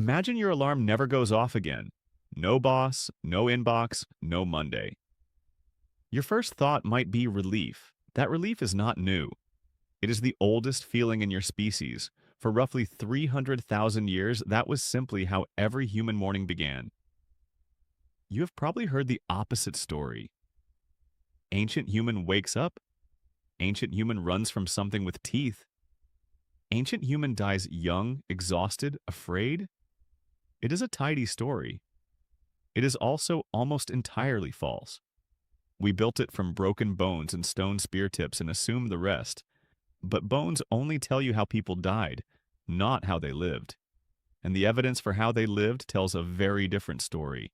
Imagine your alarm never goes off again. No boss, no inbox, no Monday. Your first thought might be relief. That relief is not new. It is the oldest feeling in your species. For roughly 300,000 years, that was simply how every human morning began. You have probably heard the opposite story. Ancient human wakes up. Ancient human runs from something with teeth. Ancient human dies young, exhausted, afraid. It is a tidy story. It is also almost entirely false. We built it from broken bones and stone spear tips and assumed the rest. But bones only tell you how people died, not how they lived. And the evidence for how they lived tells a very different story.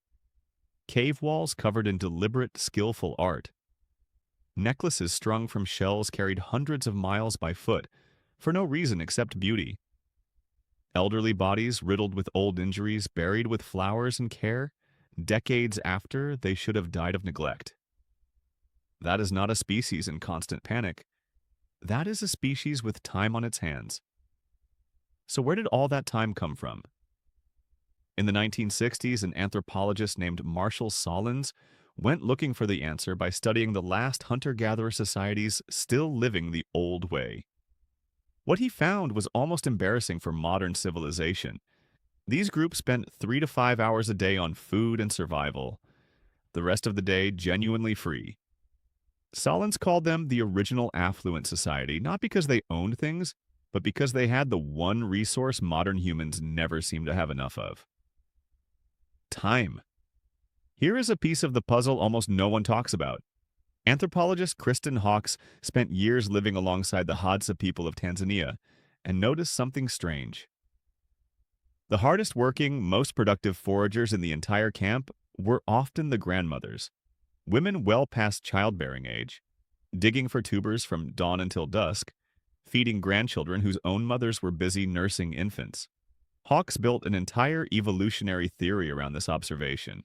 Cave walls covered in deliberate, skillful art. Necklaces strung from shells carried hundreds of miles by foot, for no reason except beauty. Elderly bodies riddled with old injuries, buried with flowers and care, decades after they should have died of neglect. That is not a species in constant panic. That is a species with time on its hands. So where did all that time come from? In the 1960s, an anthropologist named Marshall Sahlins went looking for the answer by studying the last hunter-gatherer societies still living the old way. What he found was almost embarrassing for modern civilization. These groups spent 3 to 5 hours a day on food and survival, the rest of the day genuinely free. Sahlins called them the original affluent society, not because they owned things, but because they had the one resource modern humans never seem to have enough of. Time. Here is a piece of the puzzle almost no one talks about. Anthropologist Kristen Hawkes spent years living alongside the Hadza people of Tanzania and noticed something strange. The hardest working, most productive foragers in the entire camp were often the grandmothers, women well past childbearing age, digging for tubers from dawn until dusk, feeding grandchildren whose own mothers were busy nursing infants. Hawkes built an entire evolutionary theory around this observation.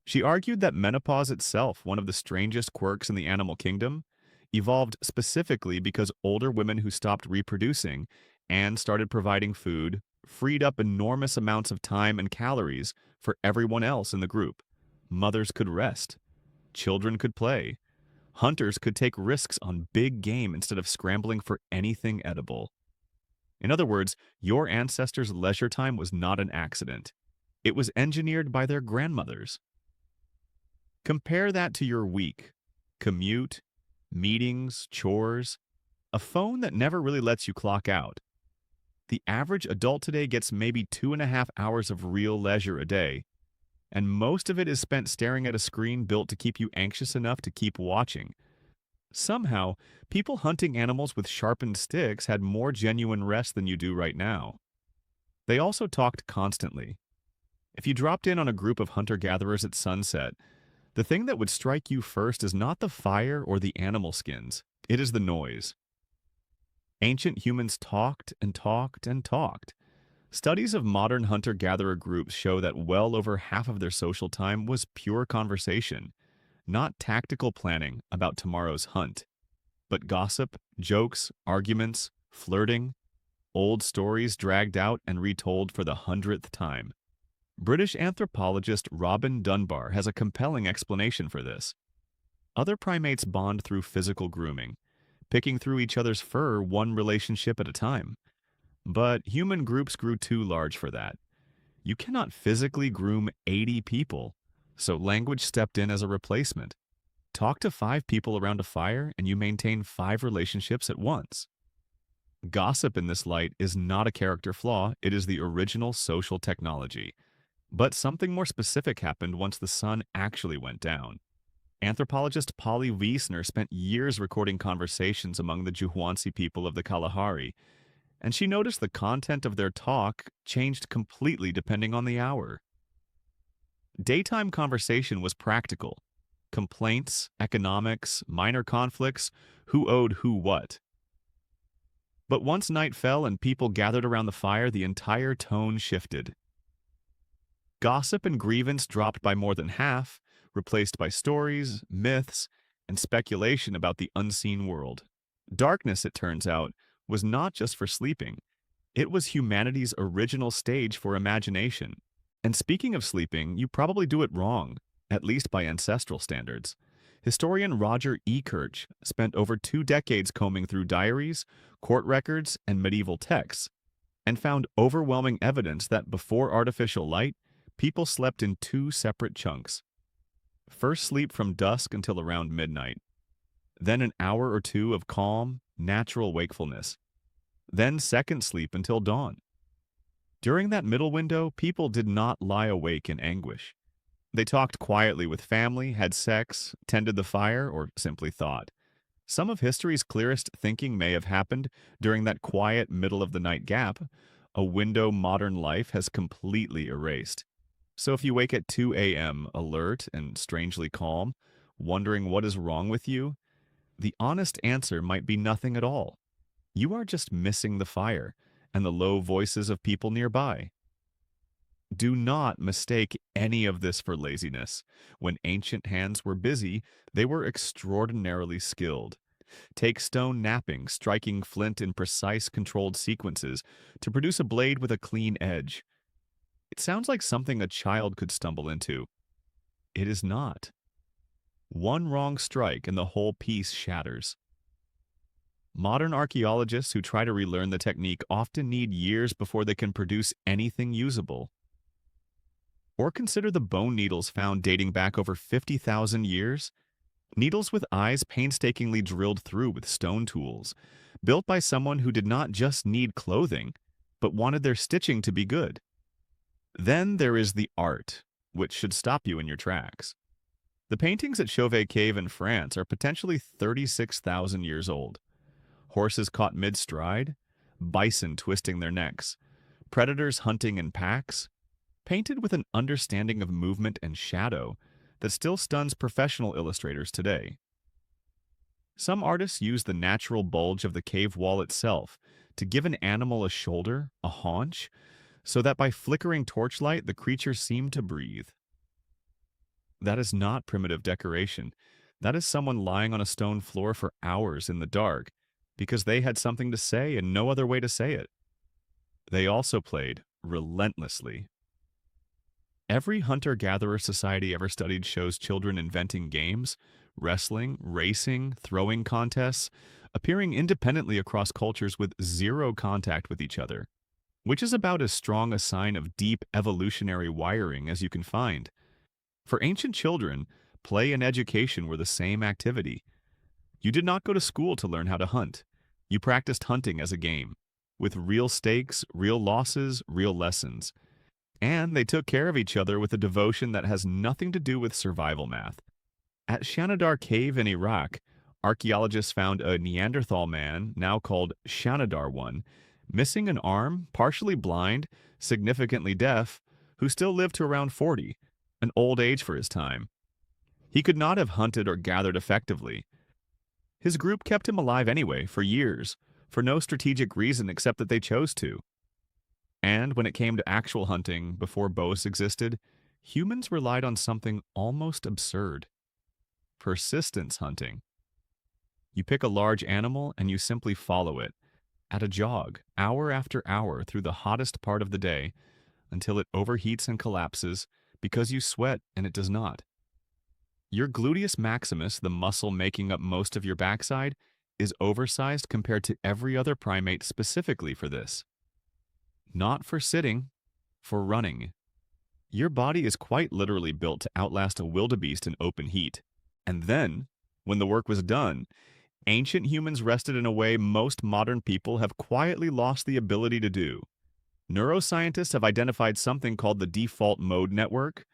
She argued that menopause itself, one of the strangest quirks in the animal kingdom, evolved specifically because older women who stopped reproducing and started providing food freed up enormous amounts of time and calories for everyone else in the group. Mothers could rest. Children could play. Hunters could take risks on big game instead of scrambling for anything edible. In other words, your ancestors' leisure time was not an accident. It was engineered by their grandmothers. Compare that to your week. Commute, meetings, chores, a phone that never really lets you clock out. The average adult today gets maybe 2.5 hours of real leisure a day, and most of it is spent staring at a screen built to keep you anxious enough to keep watching. Somehow, people hunting animals with sharpened sticks had more genuine rest than you do right now. They also talked constantly. If you dropped in on a group of hunter-gatherers at sunset, the thing that would strike you first is not the fire or the animal skins. It is the noise. Ancient humans talked and talked and talked. Studies of modern hunter-gatherer groups show that well over half of their social time was pure conversation, not tactical planning about tomorrow's hunt, but gossip, jokes, arguments, flirting, old stories dragged out and retold for the 100th time. British anthropologist Robin Dunbar has a compelling explanation for this. Other primates bond through physical grooming, picking through each other's fur one relationship at a time. But human groups grew too large for that. You cannot physically groom 80 people, so language stepped in as a replacement. Talk to 5 people around a fire and you maintain 5 relationships at once. Gossip in this light is not a character flaw, it is the original social technology. But something more specific happened once the sun actually went down. Anthropologist Polly Wiesner spent years recording conversations among the Juhwansi people of the Kalahari, and she noticed the content of their talk changed completely depending on the hour. Daytime conversation was practical. Complaints, economics, minor conflicts, who owed who what. But once night fell and people gathered around the fire, the entire tone shifted. Gossip and grievance dropped by more than half, replaced by stories, myths, and speculation about the unseen world. Darkness, it turns out, was not just for sleeping. It was humanity's original stage for imagination. And speaking of sleeping, you probably do it wrong, at least by ancestral standards. Historian Roger E. Kirch spent over 2 decades combing through diaries, court records, and medieval texts, and found overwhelming evidence that before artificial light, people slept in two separate chunks. First sleep from dusk until around midnight, then an hour or two of calm, natural wakefulness, then second sleep until dawn. During that middle window, people did not lie awake in anguish. They talked quietly with family, had sex, tended the fire, or simply thought. Some of history's clearest thinking may have happened during that quiet middle of the night gap, a window modern life has completely erased. So if you wake at 2 a.m., alert and strangely calm, wondering what is wrong with you, the honest answer might be nothing at all. You are just missing the fire and the low voices of people nearby. Do not mistake any of this for laziness. When ancient hands were busy, they were extraordinarily skilled. Take stone napping, striking flint in precise controlled sequences to produce a blade with a clean edge. It sounds like something a child could stumble into. It is not. One wrong strike and the whole piece shatters. Modern archaeologists who try to relearn the technique often need years before they can produce anything usable. Or consider the bone needles found dating back over 50,000 years. Needles with eyes painstakingly drilled through with stone tools, built by someone who did not just need clothing, but wanted their stitching to be good. Then there is the art, which should stop you in your tracks. The paintings at Chauvet Cave in France are potentially 36,000 years old. Horses caught mid-stride, bison twisting their necks, predators hunting in packs, painted with an understanding of movement and shadow that still stuns professional illustrators today. Some artists use the natural bulge of the cave wall itself to give an animal a shoulder, a haunch, so that by flickering torchlight the creature seemed to breathe. That is not primitive decoration. That is someone lying on a stone floor for hours in the dark because they had something to say and no other way to say it. They also played relentlessly. Every hunter-gatherer society ever studied shows children inventing games, wrestling, racing, throwing contests, appearing independently across cultures with zero contact with each other, which is about as strong a sign of deep evolutionary wiring as you can find. For ancient children, play and education were the same activity. You did not go to school to learn how to hunt. You practiced hunting as a game, with real stakes, real losses, real lessons. And they took care of each other with a devotion that has nothing to do with survival math. At Shanidar Cave in Iraq, archaeologists found a Neanderthal man, now called Shanidar I, missing an arm, partially blind, significantly deaf, who still lived to around 40, an old age for his time. He could not have hunted or gathered effectively. His group kept him alive anyway, for years, for no strategic reason except that they chose to. And when it came to actual hunting, before bows existed, humans relied on something almost absurd: persistence hunting. You pick a large animal and you simply follow it, at a jog, hour after hour through the hottest part of the day, until it overheats and collapses because you sweat and it does not. Your gluteus maximus, the muscle making up most of your backside, is oversized compared to every other primate specifically for this. Not for sitting, for running. Your body is quite literally built to outlast a wildebeest in open heat. And then, when the work was done, ancient humans rested in a way most modern people have quietly lost the ability to do. Neuroscientists have identified something called the default mode network,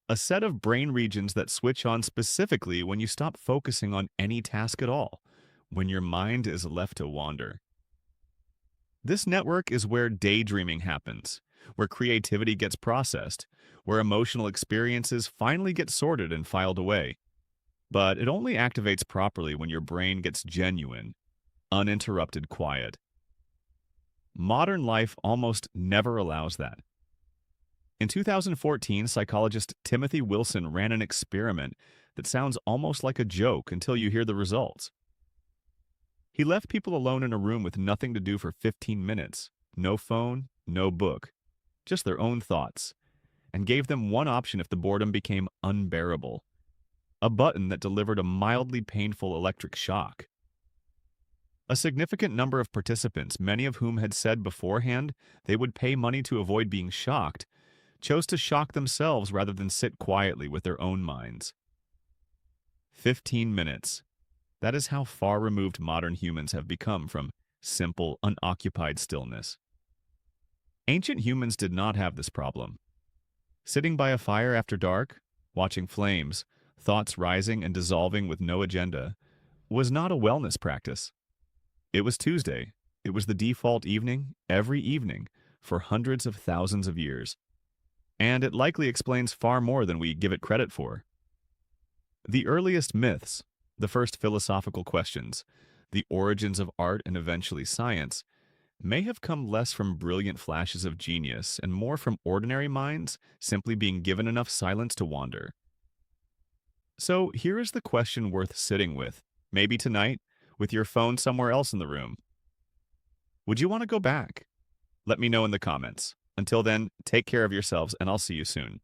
a set of brain regions that switch on specifically when you stop focusing on any task at all, when your mind is left to wander. This network is where daydreaming happens, where creativity gets processed, where emotional experiences finally get sorted and filed away. But it only activates properly when your brain gets genuine, uninterrupted quiet. Modern life almost never allows that. In 2014, psychologist Timothy Wilson ran an experiment that sounds almost like a joke until you hear the results. He left people alone in a room with nothing to do for 15 minutes, no phone, no book, just their own thoughts, and gave them one option if the boredom became unbearable: a button that delivered a mildly painful electric shock. A significant number of participants, many of whom had said beforehand they would pay money to avoid being shocked, chose to shock themselves rather than sit quietly with their own minds. 15 minutes. That is how far removed modern humans have become from simple, unoccupied stillness. Ancient humans did not have this problem. Sitting by a fire after dark, watching flames, thoughts rising and dissolving with no agenda, was not a wellness practice. It was Tuesday. It was the default evening, every evening, for hundreds of thousands of years. And it likely explains far more than we give it credit for. The earliest myths, the first philosophical questions, the origins of art and eventually science, may have come less from brilliant flashes of genius and more from ordinary minds simply being given enough silence to wander. So here is the question worth sitting with, maybe tonight, with your phone somewhere else in the room. Would you want to go back? Let me know in the comments. Until then, take care of yourselves, and I'll see you soon.